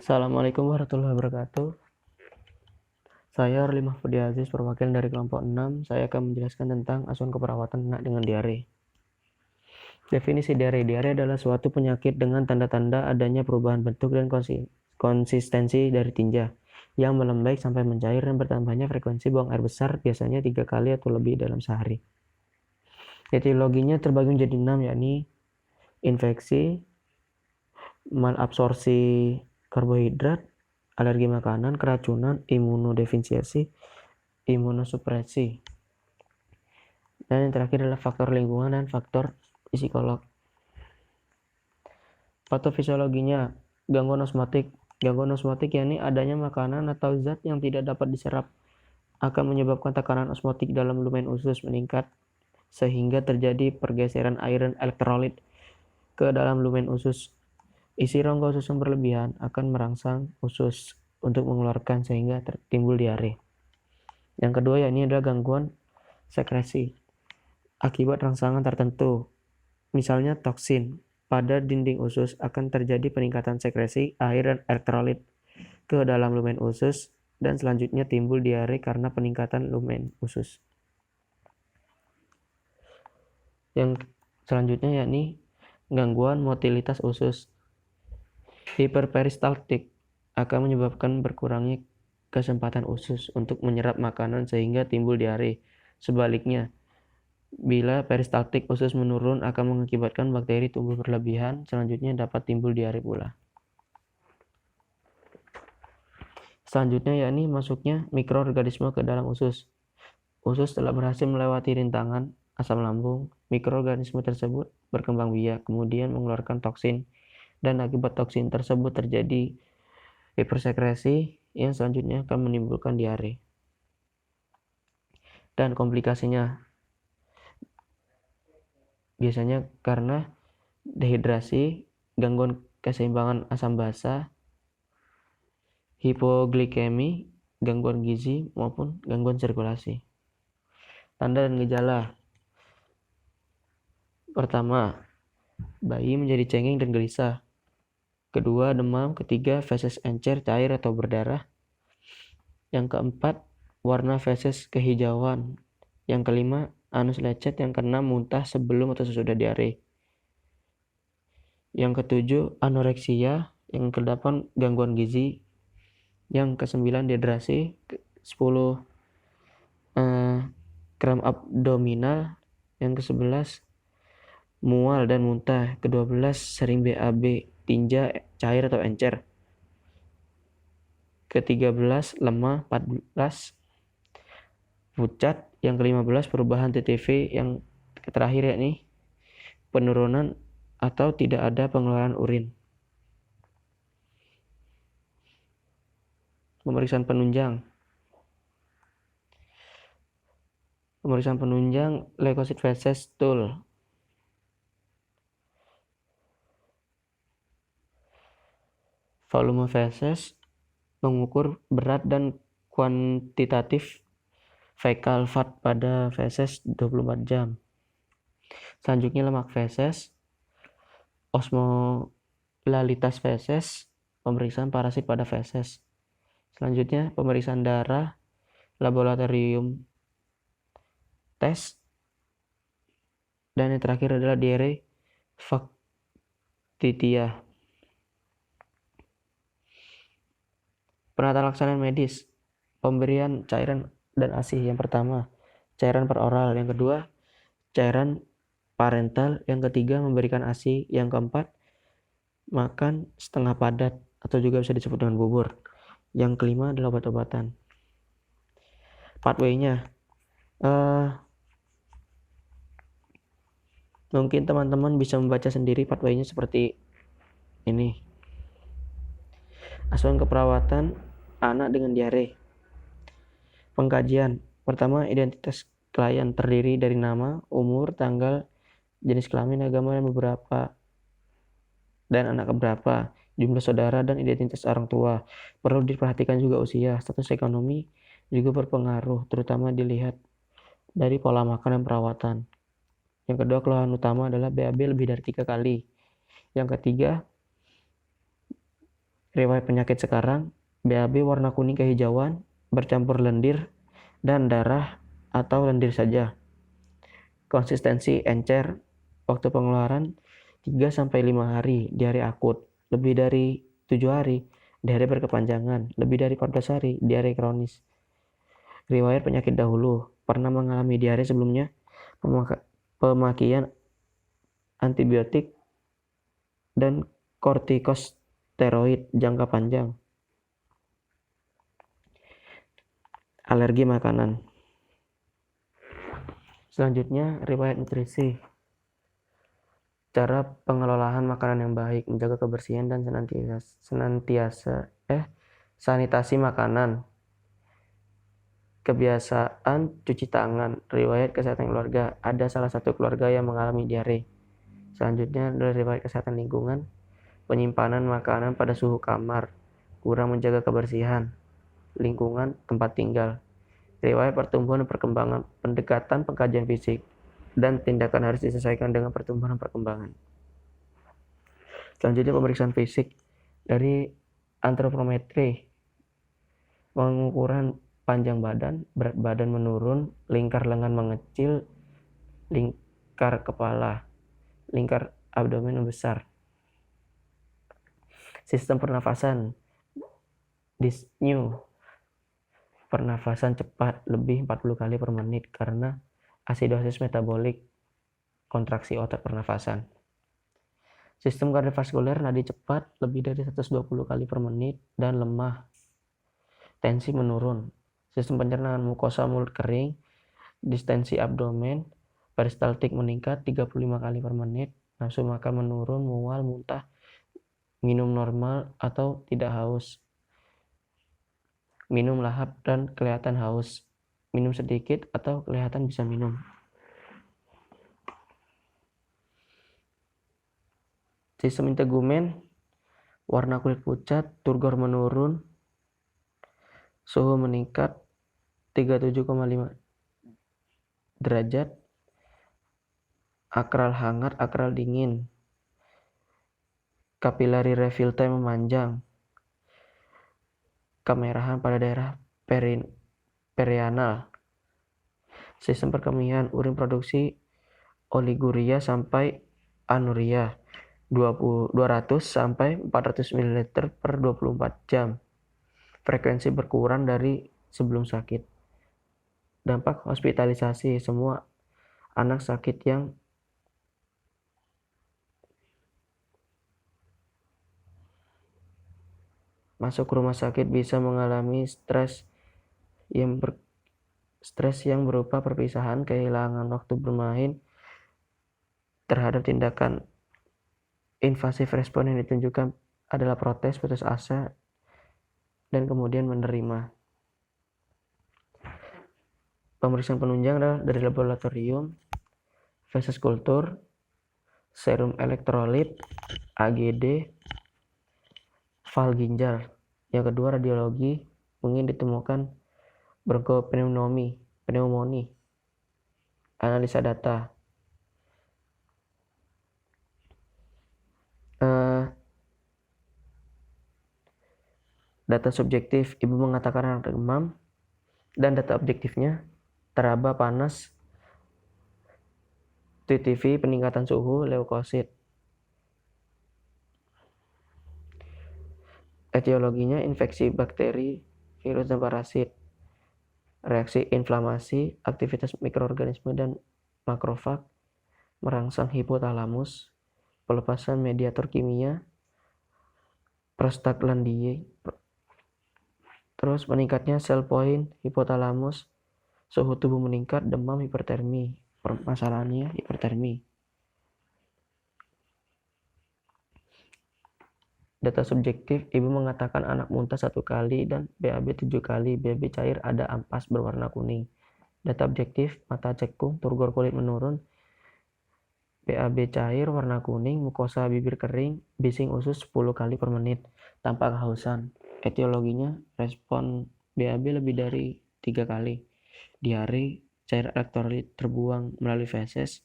Assalamualaikum warahmatullahi wabarakatuh. Saya Arli Mahfudi Aziz, perwakilan dari kelompok 6. Saya akan menjelaskan tentang asuhan keperawatan anak dengan diare. Definisi diare. Diare adalah suatu penyakit dengan tanda-tanda adanya perubahan bentuk dan konsistensi dari tinja yang melembaik sampai mencair dan bertambahnya frekuensi buang air besar, biasanya 3 kali atau lebih dalam sehari. Etiologinya terbagi menjadi 6, yakni infeksi, malabsorpsi karbohidrat, alergi makanan, keracunan, imunodefisiensi, imunosupresi. Dan yang terakhir adalah faktor lingkungan dan faktor psikolog. Patofisiologinya, gangguan osmotik. Gangguan osmotik yakni adanya makanan atau zat yang tidak dapat diserap akan menyebabkan tekanan osmotik dalam lumen usus meningkat sehingga terjadi pergeseran air dan elektrolit ke dalam lumen usus. Isi rongga usus yang berlebihan akan merangsang usus untuk mengeluarkan sehingga timbul diare. Yang kedua yakni adalah gangguan sekresi akibat rangsangan tertentu, misalnya toksin. Pada dinding usus akan terjadi peningkatan sekresi air dan elektrolit ke dalam lumen usus dan selanjutnya timbul diare karena peningkatan lumen usus. Yang selanjutnya yakni gangguan motilitas usus. Hiperperistaltik akan menyebabkan berkurangnya kesempatan usus untuk menyerap makanan sehingga timbul diare. Sebaliknya, bila peristaltik usus menurun akan mengakibatkan bakteri tumbuh berlebihan, selanjutnya dapat timbul diare pula. Selanjutnya yakni masuknya mikroorganisme ke dalam usus. Usus telah berhasil melewati rintangan asam lambung. Mikroorganisme tersebut berkembang biak, kemudian mengeluarkan toksin, dan akibat toksin tersebut terjadi hipersekresi yang selanjutnya akan menimbulkan diare. Dan komplikasinya biasanya karena dehidrasi, gangguan keseimbangan asam basa, hipoglikemi, gangguan gizi, maupun gangguan sirkulasi. Tanda dan gejala. Pertama, bayi menjadi cengeng dan gelisah. Kedua, demam. Ketiga, feses encer, cair atau berdarah. Yang keempat, warna feses kehijauan. Yang kelima, anus lecet. Yang keenam, muntah sebelum atau sesudah diare. Yang ketujuh, anoreksia. Yang kedelapan, gangguan gizi. Yang kesembilan, dehidrasi. 10, kram abdominal. Yang ke-11, mual dan muntah. Ke-12, sering BAB, tinja, cair atau encer. Ke-13, lemah. 14, pucat. Yang ke-15, perubahan TTV. Yang terakhir yakni penurunan atau tidak ada pengeluaran urin. Pemeriksaan penunjang. Pemeriksaan penunjang leukosit feses stool. Volume feses mengukur berat dan kuantitatif fekal fat pada feses 24 jam. Selanjutnya lemak feses, osmolalitas feses, pemeriksaan parasit pada feses. Selanjutnya pemeriksaan darah, laboratorium tes, dan yang terakhir adalah diare faktitia. Penata laksanaan medis, pemberian cairan dan ASI. Yang pertama, cairan peroral. Yang kedua, cairan parental. Yang ketiga, memberikan ASI. Yang keempat, makan setengah padat atau juga bisa disebut dengan bubur. Yang kelima adalah obat-obatan. Pathway-nya, mungkin teman-teman bisa membaca sendiri pathway-nya seperti ini. Asuhan keperawatan anak dengan diare. Pengkajian. Pertama, identitas klien terdiri dari nama, umur, tanggal, jenis kelamin, agama, dan anak keberapa, jumlah saudara, dan identitas orang tua. Perlu diperhatikan juga usia, status ekonomi juga berpengaruh, terutama dilihat dari pola makan dan perawatan. Yang kedua, keluhan utama adalah BAB lebih dari 3 kali. Yang ketiga, Riwayat penyakit sekarang, BAB warna kuning kehijauan, bercampur lendir dan darah atau lendir saja. Konsistensi encer, waktu pengeluaran 3-5 hari, diare akut, lebih dari 7 hari, diare berkepanjangan, lebih dari 14 hari, diare kronis. Riwayat penyakit dahulu, pernah mengalami diare sebelumnya, pemakaian antibiotik dan kortikosteroid jangka panjang. Alergi makanan. Selanjutnya, riwayat nutrisi. Cara pengelolaan makanan yang baik, menjaga kebersihan dan sanitasi makanan. Kebiasaan cuci tangan. Riwayat kesehatan keluarga. Ada salah satu keluarga yang mengalami diare. Selanjutnya adalah riwayat kesehatan lingkungan. Penyimpanan makanan pada suhu kamar. Kurang menjaga kebersihan lingkungan tempat tinggal. Riwayat pertumbuhan dan perkembangan. Pendekatan pengkajian fisik dan tindakan harus disesuaikan dengan pertumbuhan dan perkembangan. Selanjutnya pemeriksaan fisik dari antropometri. Pengukuran panjang badan, berat badan menurun, lingkar lengan mengecil, lingkar kepala, lingkar abdomen membesar. Sistem pernafasan, dyspnea, pernafasan cepat lebih 40 kali per menit karena asidosis metabolik, kontraksi otot pernafasan. Sistem kardiovaskuler, nadi cepat lebih dari 120 kali per menit dan lemah. Tensi menurun. Sistem pencernaan, mukosa mulut kering, distensi abdomen, peristaltik meningkat 35 kali per menit, nafsu makan menurun, mual, muntah, minum normal atau tidak haus, minum lahap dan kelihatan haus, minum sedikit atau kelihatan bisa minum. Sistem integumen, warna kulit pucat, turgor menurun, suhu meningkat 37,5 derajat, akral hangat, akral dingin, kapilari refill time memanjang, kemerahan pada daerah perianal. Sistem perkemihan, urin produksi oliguria sampai anuria 200 sampai 400 ml per 24 jam. Frekuensi berkurang dari sebelum sakit. Dampak hospitalisasi, semua anak sakit yang masuk rumah sakit bisa mengalami stres yang berupa perpisahan, kehilangan waktu bermain terhadap tindakan invasif. Respon yang ditunjukkan adalah protes, putus asa, dan kemudian menerima. Pemeriksaan penunjang adalah dari laboratorium, feses kultur, serum elektrolit, AGD, fal ginjal. Yang kedua, radiologi, mungkin ditemukan bronchopneumonia, analisa data. Data subjektif, ibu mengatakan anak demam, dan data objektifnya teraba, panas, TTV, peningkatan suhu, leukosit. Etiologinya infeksi bakteri, virus dan parasit, reaksi inflamasi, aktivitas mikroorganisme dan makrofag, merangsang hipotalamus, pelepasan mediator kimia, prostaglandin, terus meningkatnya sel point hipotalamus, suhu tubuh meningkat, demam, hipertermi. Permasalahannya hipertermi. Data subjektif, ibu mengatakan anak muntah 1 kali dan BAB 7 kali, BAB cair ada ampas berwarna kuning. Data objektif, mata cekung, turgor kulit menurun, BAB cair warna kuning, mukosa bibir kering, bising usus 10 kali per menit, tanpa kehausan. Etiologinya, respon BAB lebih dari 3 kali, diare, cair elektrolit terbuang melalui feses,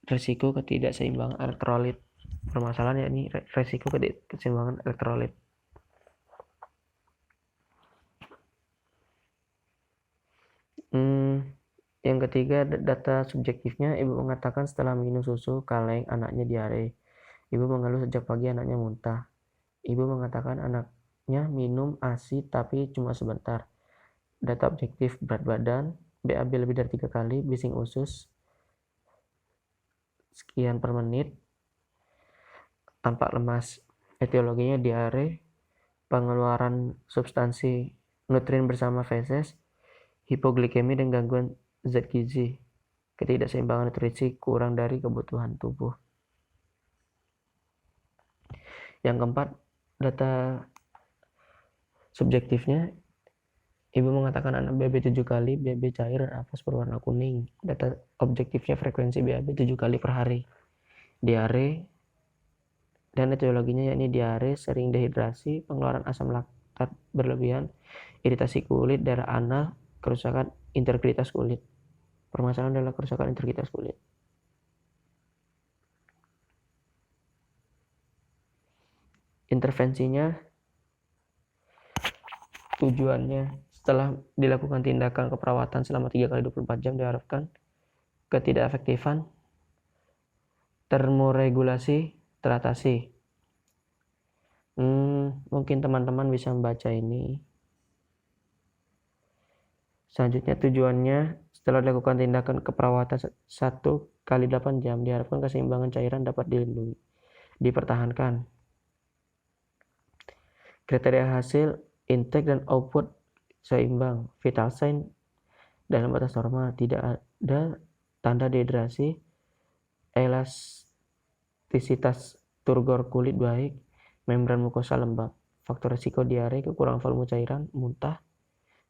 risiko ketidakseimbangan elektrolit. permasalahan yakni resiko keseimbangan elektrolit. Yang ketiga, data subjektifnya. Ibu mengatakan setelah minum susu kaleng anaknya diare. Ibu mengeluh sejak pagi anaknya muntah. Ibu mengatakan anaknya minum ASI tapi cuma sebentar. Data objektif, berat badan, BAB lebih dari 3 kali, bising usus sekian per menit, tampak lemas. Etiologinya diare, pengeluaran substansi nutrien bersama feses, hipoglikemi dan gangguan zat gizi, ketidakseimbangan nutrisi kurang dari kebutuhan tubuh. Yang keempat, data subjektifnya. Ibu mengatakan anak BAB 7 kali, BAB cair dan apes berwarna kuning. Data objektifnya frekuensi BAB 7 kali per hari. Diare dan etiologinya yakni diare, sering dehidrasi, pengeluaran asam laktat berlebihan, iritasi kulit, darah anal, kerusakan integritas kulit. Permasalahan adalah kerusakan integritas kulit. Intervensinya, tujuannya setelah dilakukan tindakan keperawatan selama 3 kali 24 jam diharapkan ketidakefektifan termoregulasi teratasi. Mungkin teman-teman bisa membaca ini. Selanjutnya, tujuannya setelah dilakukan tindakan keperawatan 1 kali 8 jam diharapkan keseimbangan cairan dapat dilindungi, dipertahankan. Kriteria hasil, intake dan output seimbang, vital sign dalam batas normal, tidak ada tanda dehidrasi, elastisitas turgor kulit baik, membran mukosa lembab. Faktor risiko diare, kekurangan volume cairan, muntah,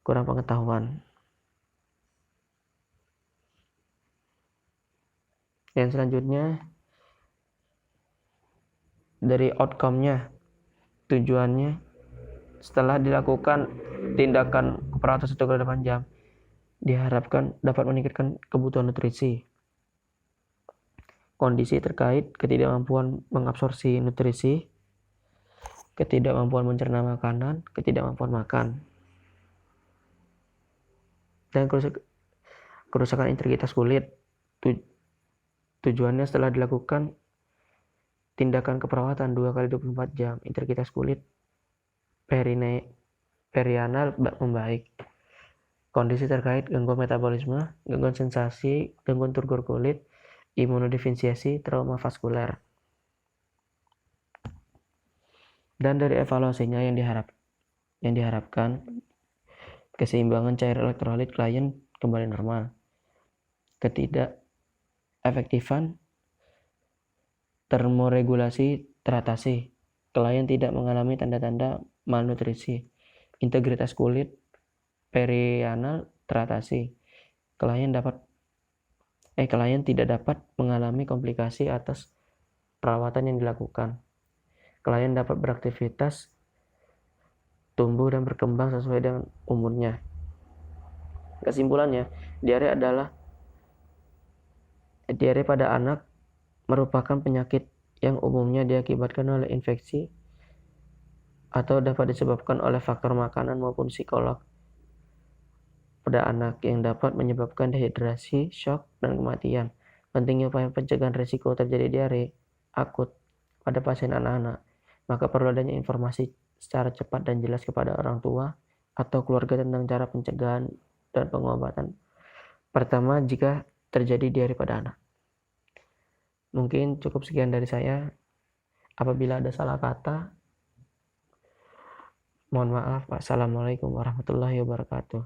kurang pengetahuan. Yang selanjutnya, dari outcome-nya, tujuannya setelah dilakukan tindakan keperawatan 1 kali 8 jam diharapkan dapat meningkatkan kebutuhan nutrisi. Kondisi terkait ketidakmampuan mengabsorpsi nutrisi, ketidakmampuan mencerna makanan, ketidakmampuan makan, dan kerusakan integritas kulit. Tujuannya setelah dilakukan tindakan keperawatan 2 kali 24 jam, integritas kulit perianal membaik. Kondisi terkait gangguan metabolisme, gangguan sensasi, gangguan turgor kulit, imunodefisiensi, trauma vaskuler. Dan dari evaluasinya yang diharapkan keseimbangan cair elektrolit klien kembali normal. Ketidakefektifan termoregulasi teratasi. Klien tidak mengalami tanda-tanda malnutrisi. Integritas kulit perianal teratasi. Klien tidak dapat mengalami komplikasi atas perawatan yang dilakukan. Klien dapat beraktivitas, tumbuh dan berkembang sesuai dengan umurnya. Kesimpulannya, diare pada anak merupakan penyakit yang umumnya diakibatkan oleh infeksi atau dapat disebabkan oleh faktor makanan maupun psikolog pada anak yang dapat menyebabkan dehidrasi, shock, dan kematian. Pentingnya upaya pencegahan risiko terjadi diare akut pada pasien anak-anak, maka perlu adanya informasi secara cepat dan jelas kepada orang tua atau keluarga tentang cara pencegahan dan pengobatan pertama jika terjadi diare pada anak. Mungkin cukup sekian dari saya. Apabila ada salah kata, mohon maaf. Wassalamualaikum warahmatullahi wabarakatuh.